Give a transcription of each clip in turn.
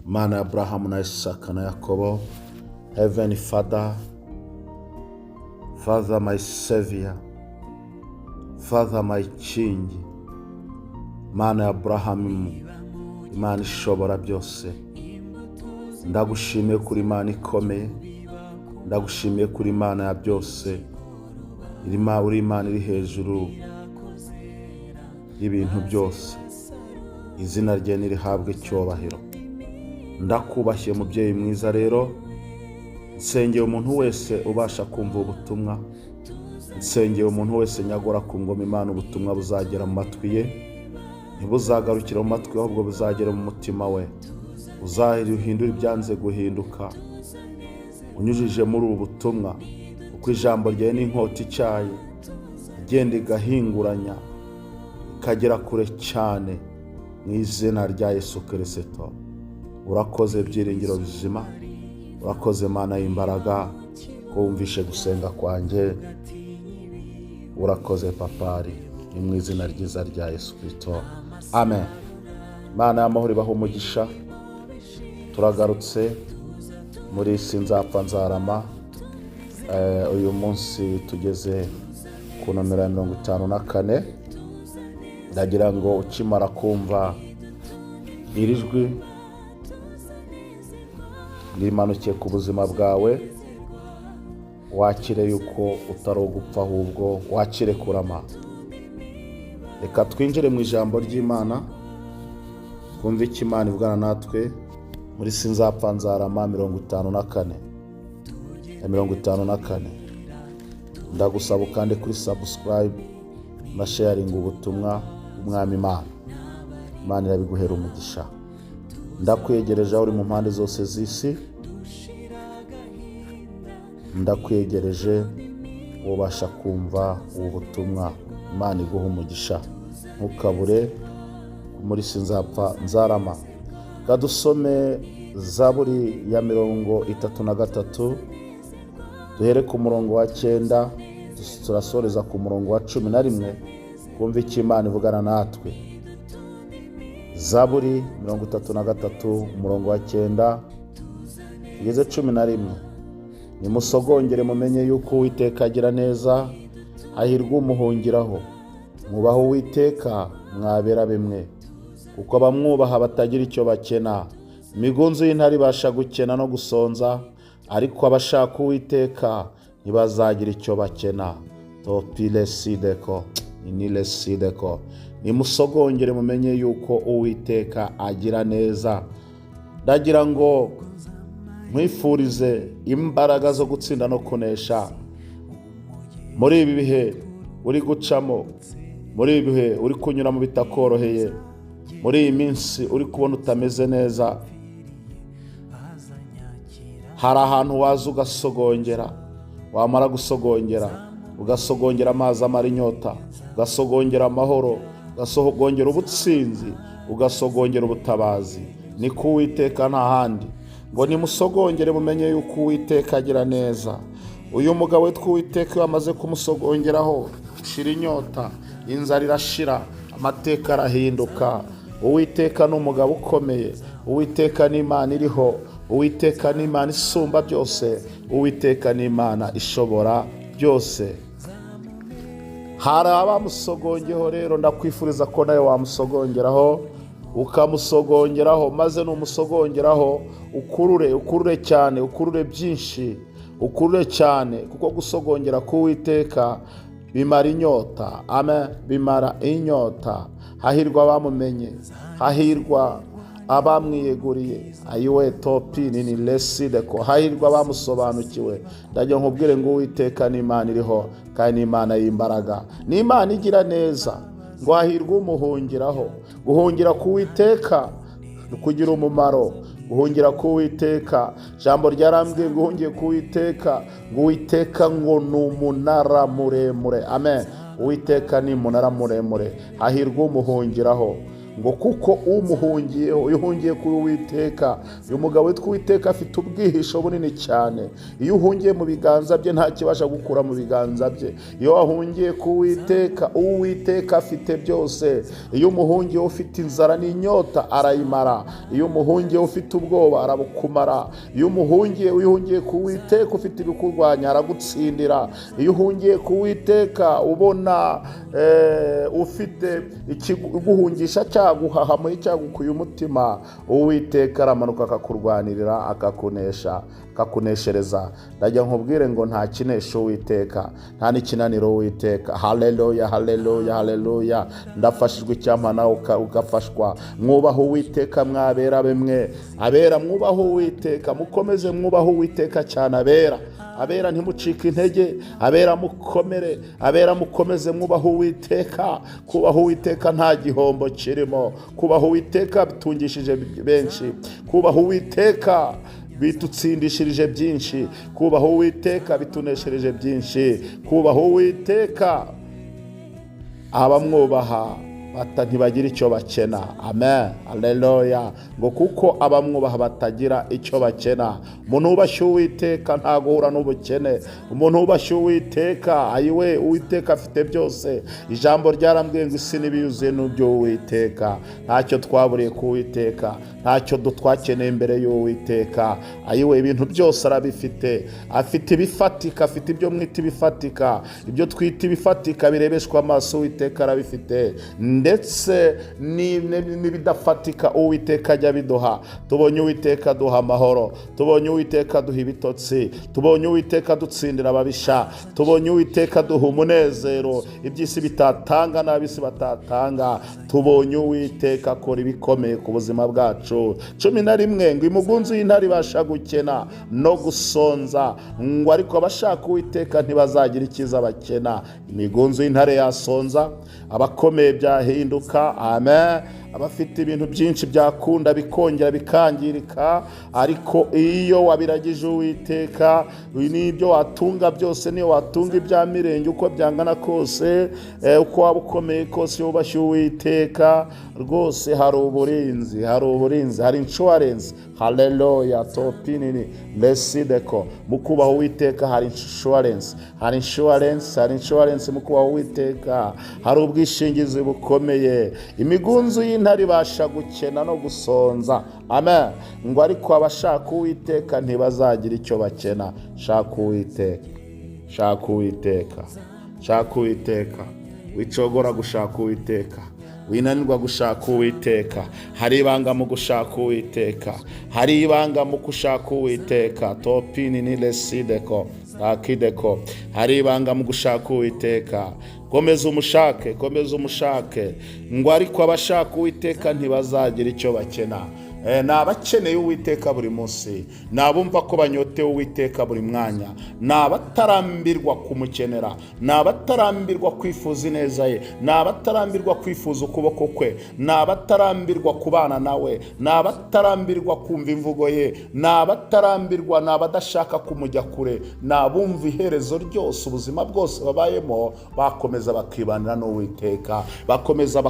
Mana ya Abrahamu na Isaka na Yakobo. Heavenly Father, Father my Savior, Father my King, Mana ya Abrahamu, Imana ishobora byose. Ndagushimiye kuri Imana ikomeye, ndagushimiye kuri Imana ya byose, uri Imana iri hejuru y'ibintu byose. Izina rye nirihabwe icyubahiro. Ndakubashye mubyeyi mwiza rero, nsengeye umuntu wese ubasha kumva ubutumwa, nsengeye umuntu wese nyagora ku ngoma Imana ubutumwa buzagera mu matwi ye, ntibuzagarukira mu matwi ahubwo buzagera mu mutima we. Uzahindura ibyanze guhinduka unyujije muri ubu butumwa, uko ijambo ryawe n'inkota icyaye igenda igahinguranya ikagera kure cyane, mu izina rya Yesu Kristo. Urakoze byiringiro bizima, urakoze Mana y'imbaraga ko wumvishe gusenga kwanjye, urakoze papari, ni mu izina ryiza rya Yesu Kristo, amen. Mana y'amahoro ibahe umugisha. Turagarutse muri Sinzapfa Nzarama. Uyu munsi tugeze ku nomero 54. Ndagira ngo ukimara kumva iri jwi rimanukiye ku buzima bwawe, wakire yuko utari ugupfa ahubwo wakire kurama. Reka twinjire mu ijambo ry'Imana, twumve icyo Imana ivugana natwe muri Sinzapfa Nzarama 54. Ndagusaba kandi kuri subscribe na sharing ubutumwa umwami Imana. Imana irabiguhera umugisha. Ndakwegereje uri mu mpande zose z'isi, ndakwegereje ubasha kumva ubutumwa. Imana iguha umugisha, ntukabure muri Sinzapfa Nzarama. Kadusome Zaburi ya 33, duhere ku murongo wa 9 turasoreza ku murongo wa 11, kumva icyo Imana ivugana natwe. Zaburi 33 umurongo wa 9 kugeza 11. Nimusogongere mumenye yuko Uwiteka agira neza, hahirwa umuhungiraho. Mwubahe Uwiteka mwabera bimwe, kuko abamwubaha batagira icyo bakena. Imigunzu y'intare ibasha gukena no gusonza, ariko abashaka Uwiteka ntibazagira icyo bakena. Topile sideko inile sideko. Nimusogongere mumenye yuko Uwiteka agira neza. Ndagira ngo mwifurize imbaraga zo gutsinda no kunesha muri ibi bihe uri gucamo, muri ibi bihe uri kunyura mu bitakoroheye, muri iyi minsi uri kubona utameze neza. Hari ahantu waza ugasogongera, wamara gusogongera ugasogongera amazi amara inyota, ugasogongera amahoro, ugasogongera ubutsinzi, ugasogongera ubutabazi. Ni ku Uwiteka nta handi. Ngo nimusogongere mumenye yuko Uwiteka agira neza. Uyu mugabo witwa Uwiteka wamaze kumusogongeraho shira inyota, inzara irashira, amateka arahinduka. Uwiteka ni umugabo ukomeye, Uwiteka ni Imana iriho, Uwiteka ni Imana isumba byose, Uwiteka ni Imana ishobora byose. Hari abamusogongeho rero, ndakwifuriza ko nawe wamusogongeraho, ukamusogongeraho, maze numusogongeraho ukurure cyane, ukurure byinshi, ukurure cyane, kuko gusogongera ku Uwiteka bimara inyota. Amen. Bimara inyota. Hahirwa abamumenye, hahirwa abamwiyeguriye. Ayiwe topi nini lesideko. Hahirwa abamusobanukiwe. Ndagira nkubwire ngo Uwiteka ni Imana iriho, kandi ni Imana y'imbaraga, ni Imana igira neza. Ngo hahirwa umuhungiraho. Guhungira ku Uwiteka kugira umumaro. Guhungira ku Uwiteka, jambo ryarambwiye ngo uhungiye ku Uwiteka, ngo Uwiteka ngo ni umunara muremure. Amen. Uwiteka ni umunara muremure. Hahirwa umuhungiraho. ngo kuko umuhungiyeho, iyo uhungiye kuri Uwiteka, uyu mugabo witwa Uwiteka afite ubwihisho bunini cyane. Iyo uhungiye mu biganza bye nta kibasha gukura mu biganza bye. Iyo wahungiye ku Uwiteka, Uwiteka afite byose. Iyo umuhungiye ufite inzara n'inyota arayimara. Iyo umuhungiye ufite ubwoba arabukumara. Iyo uhungiye ku Uwiteka ufite ibikurwanya aragutsindira. Iyo uhungiye ku Uwiteka ubona ufite ikiguhungisha cyaguhahamuye cyagukuye umutima, Uwiteka aramanuka akakurwanirira akakuneshereza. Ndajya nkubwire ngo nta kinesha Uwiteka, nta n'ikinaniro Uwiteka. Haleluya, haleluya, haleluya. Ndafashijwe icyampa nawe ugafashwa. Mwubahe Uwiteka mwabera bemwe, abera mwubahe Uwiteka, mukomeze mwubahe Uwiteka cyane abera ntimucike intege, abera mukomere, abera mukomeze mwubahe Uwiteka. Kubaha Uwiteka nta gihombo kirimo. Kubaha Uwiteka bitungishije benshi. Kubaha Uwiteka bitutsindishirije byinshi. Kubaha Uwiteka bituneshereje byinshi. Kubaha Uwiteka abamwubaha ntibagira icyo bakena. Amen, haleluya. Ngo kuko abamwubaha batagira icyo bakena. Umuntu wubashye Uwiteka ntaguhura n'ubukene. Umuntu wubashye Uwiteka, ayiwe, Uwiteka afite byose. Ijambo ryarambwiye ngo isi n'ibiyuzuye n'ibyo Uwiteka. Ntacyo twaburiye ku Uwiteka, ntacyo twakeneye imbere y'Uwiteka. Ayiwe, ibintu byose arabifite. Afite ibifatika, afite ibyo mwita ibifatika. Ibyo twita ibifatika birebeshwa amaso, Uwiteka arabifite. Ndetse n'ibidafatika Uwiteka ajya biduha. Tubonye Uwiteka duha amahoro, tubonye Uwiteka duha ibitotsi, tubonye Uwiteka dutsindira ababisha, tubonye Uwiteka duha umunezero iby'isi bitatanga n'ab'isi batatanga. Tubonye Uwiteka akora ibikomeye ku buzima bwacu. 11 ngo imugunzu y'intare ibasha gukena no gusonza, ngo ariko abashaka Uwiteka ntibazagira ikiza bakena. Imigunzu y'intare yasonza, abakomeye byahinduka. Amen. Abafite ibintu byinshi byakunda bikongera bikangirika, ariko iyo wabiragije Uwiteka, n'ibyo watunga byose, niyo watunga ibya mirenge uko byangana kose, uko waba ukomeye kose, wubashye Uwiteka, rwose hari uburinzi, hari insurance. Haleluya, topinini lesideko. Mu kubaha Uwiteka hari insurance mu kubaha Uwiteka, hari ubwishingizi bukomeye. Imigunzu y'intare ibasha gukena no gusonza. Amen. Ngo ariko abashaka Uwiteka ntibazagira icyo bakena. Shaka Uwiteka, wicogora gushaka Uwiteka, winanirwa gushaka Uwiteka. Hari ibanga mu gushaka Uwiteka, hari ibanga mu gushaka Uwiteka. Topini ni lesideko takideko. Hari ibanga mu gushaka Uwiteka. Komeza umushake. Ngo ariko abashaka Uwiteka ntibazagira icyo bakena. Nabakeneye Uwiteka buri munsi, nabumva ko banyotewe Uwiteka buri mwanya, nabatarambirwa kumukenera, nabatarambirwa kwifuza ineza ye, nabatarambirwa kwifuza ukuboko kwe, nabatarambirwa kubana nawe, nabatarambirwa kumva imvugo ye, nabatarambirwa, nabadashaka kumujya kure, nabumva iherezo ryose ubuzima bwose babayemo bakomeza bakibanira n'Uwiteka, bagakomeza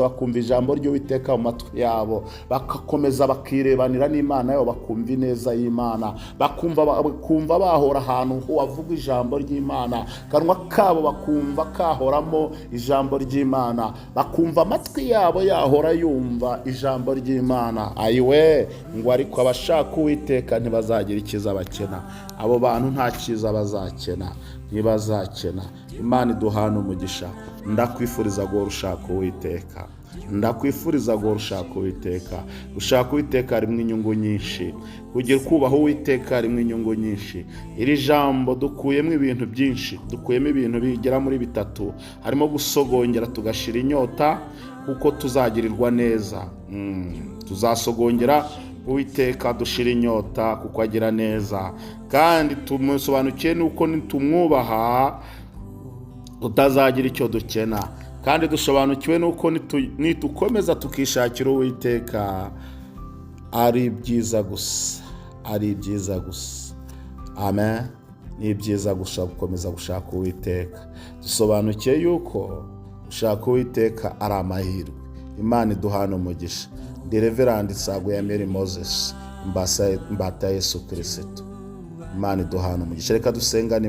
bakumva ijambo ry'Uwiteka mu matwi yabo, bagakomeza bakirebanira n'Imana yabo, bakumva ineza y'Imana, bakumva bahora ahantu wavuga ijambo ry'Imana, kanwa kabo bakumva kahoramo ijambo ry'Imana, bakumva amatwi yabo yahora yumva ijambo ry'Imana. Ayiwe, ngo ariko abashaka Uwiteka ntibazagira ikiza bakena. Abo bantu nta kiza bazakena, ntibazakena. Imana iduhana umugisha. Ndakwifuriza guhora ushaka Uwiteka, ndakwifuriza guhora ushaka Uwiteka. Gushaka Uwiteka harimo inyungu nyinshi, kugira kubaha Uwiteka harimo inyungu nyinshi. Iri jambo dukuyemo ibintu byinshi, dukuyemo ibintu bigera muri 3. Harimo gusogongera tugashira inyota, kuko tuzagirirwa neza. Tuzasogongera Uwiteka dushira inyota kuko agira neza, kandi tumusobanukiye nuko nitumwubaha tutazagira icyo dukena, kandi dusobanukiwe nuko nitukomeza tukishakira Uwiteka ari byiza gusa, Amen. Ni byiza gukomeza gushaka Uwiteka. Dusobanukiye yuko gushaka Uwiteka ari amahirwe, Imana iduhana umugisha. Ndi Reverend Saguyamere Moses, imbata Yesu Kristo. Imana iduhana umugisha. Reka dusengane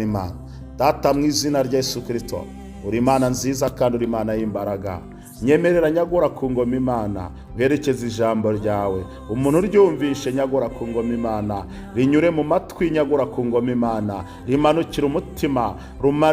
Imana. Data, mu izina rya Yesu Kristo, uri Imana nziza kandi uri Imana y'imbaraga. Nyemerera nyagora ku ngoma Imana, uherekeze ijambo ryawe, umuntu uryumvishe nyagora ku ngoma Imana, rinyure mu matwi nyagora ku ngoma Imana, rimanukira umutima,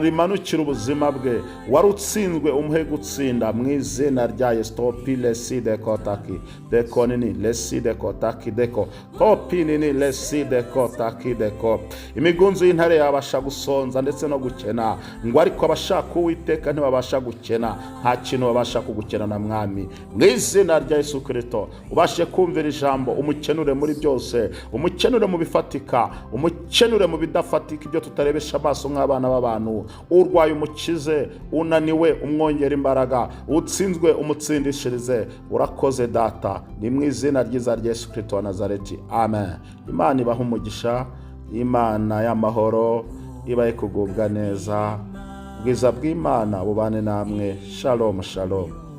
rimanukira ubuzima bwe, wari utsinzwe umuhe gutsinda mu izina rya Yesu. Topi lesi de kotaki deko nini lesi de kotaki deko topi nini lesi de kotaki deko. Imigunzu y'intare yabasha gusonza ndetse no gukena, ngo ariko abashaka Uwiteka ntibabasha gukena. Nta kintu babasha kugukena na mwami, mu izina rya Yesu Kristo. Ubashe kumvira ijambo, umukenure muri byose, umukenure mu bifatika, umukenure mu bidafatika, ibyo tutarebesha amaso nk'abana b'abantu. Urwaye umukize, unaniwe umwongera imbaraga, utsinzwe umutsindishirize. Urakoze Data, ni mu izina ryiza rya Yesu Kristo wa Nazareti, amen. Imana ibaha umugisha, Imana y'amahoro ibahe kugubwa neza. Ubwiza bw'Imana bubane namwe. Shalom shalom.